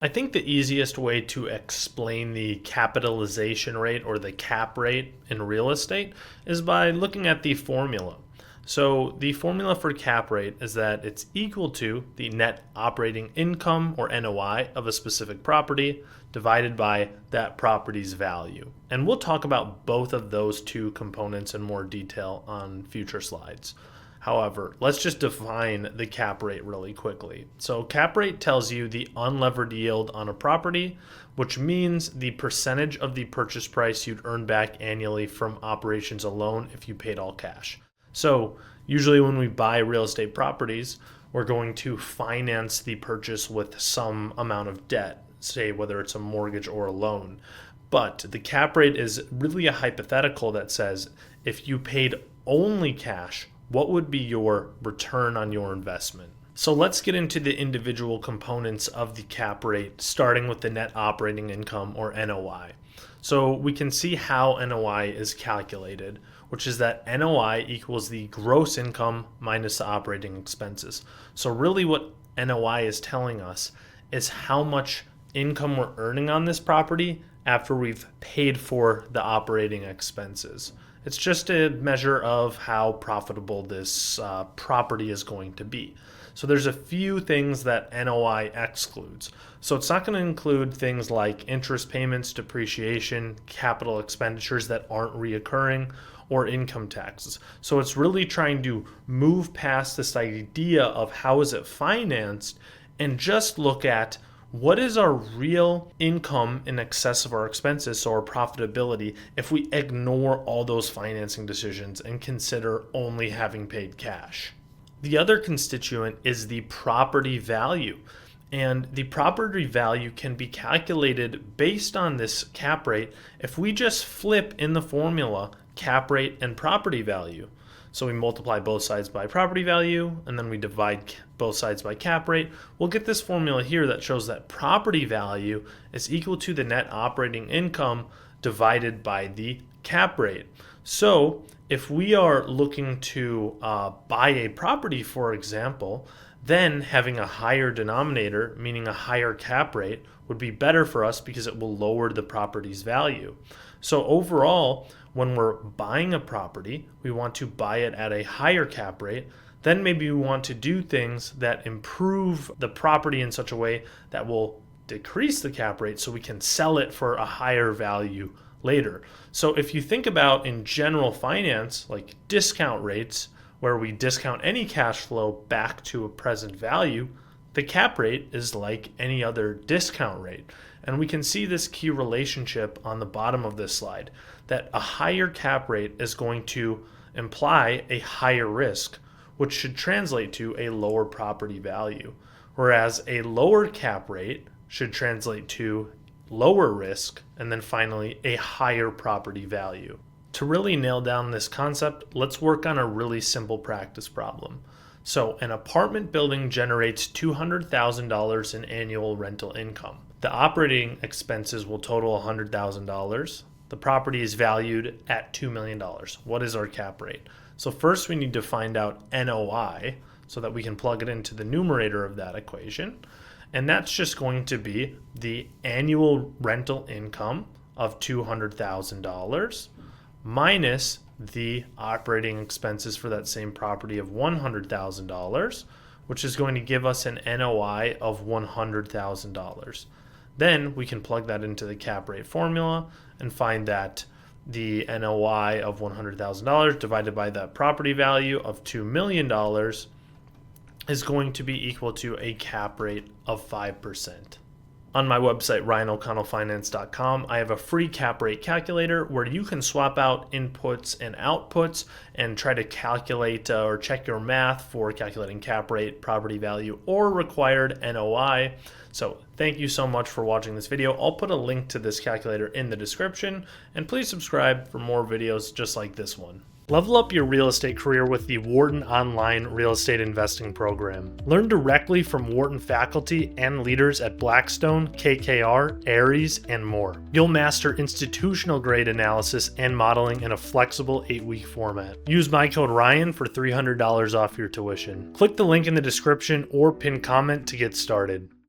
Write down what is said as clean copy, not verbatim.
I think the easiest way to explain the capitalization rate or the cap rate in real estate is by looking at the formula. So, the formula for cap rate is that it's equal to the net operating income or NOI of a specific property divided by that property's value. And we'll talk about both of those two components in more detail on future slides. However, let's just define the cap rate really quickly. So, cap rate tells you the unlevered yield on a property, which means the percentage of the purchase price you'd earn back annually from operations alone if you paid all cash. So, usually when we buy real estate properties, we're going to finance the purchase with some amount of debt, say whether it's a mortgage or a loan. But the cap rate is really a hypothetical that says if you paid only cash, what would be your return on your investment? So let's get into the individual components of the cap rate, starting with the net operating income or NOI. So we can see how NOI is calculated, which is that NOI equals the gross income minus the operating expenses. So really what NOI is telling us is how much income we're earning on this property after we've paid for the operating expenses. It's just a measure of how profitable this property is going to be. So there's a few things that NOI excludes. So it's not going to include things like interest payments, depreciation, capital expenditures that aren't reoccurring, or income taxes. So it's really trying to move past this idea of how is it financed and just look at what is our real income in excess of our expenses, so our profitability, if we ignore all those financing decisions and consider only having paid cash. The other constituent is the property value. And the property value can be calculated based on this cap rate if we just flip in the formula cap rate and property value. So we multiply both sides by property value, and then we divide both sides by cap rate. We'll get this formula here that shows that property value is equal to the net operating income divided by the cap rate. So if we are looking to buy a property, for example, then having a higher denominator, meaning a higher cap rate, would be better for us because it will lower the property's value. So overall, when we're buying a property, we want to buy it at a higher cap rate. Then maybe we want to do things that improve the property in such a way that will decrease the cap rate so we can sell it for a higher value later. So if you think about in general finance, like discount rates, where we discount any cash flow back to a present value, the cap rate is like any other discount rate. And we can see this key relationship on the bottom of this slide, that a higher cap rate is going to imply a higher risk, which should translate to a lower property value, whereas a lower cap rate should translate to lower risk, and then finally a higher property value. To really nail down this concept, let's work on a really simple practice problem. So an apartment building generates $200,000 in annual rental income. The operating expenses will total $100,000. The property is valued at $2 million. What is our cap rate? So first we need to find out NOI so that we can plug it into the numerator of that equation. And that's just going to be the annual rental income of $200,000 minus the operating expenses for that same property of $100,000, which is going to give us an NOI of $100,000. Then we can plug that into the cap rate formula and find that the NOI of $100,000 divided by the property value of $2 million is going to be equal to a cap rate of 5%. On my website, RyanO'ConnellFinance.com, I have a free cap rate calculator where you can swap out inputs and outputs and try to calculate or check your math for calculating cap rate, property value, or required NOI. So thank you so much for watching this video. I'll put a link to this calculator in the description, and please subscribe for more videos just like this one. Level up your real estate career with the Wharton Online Real Estate Investing Program. Learn directly from Wharton faculty and leaders at Blackstone, KKR, Ares, and more. You'll master institutional grade analysis and modeling in a flexible 8-week format. Use my code Ryan for $300 off your tuition. Click the link in the description or pinned comment to get started.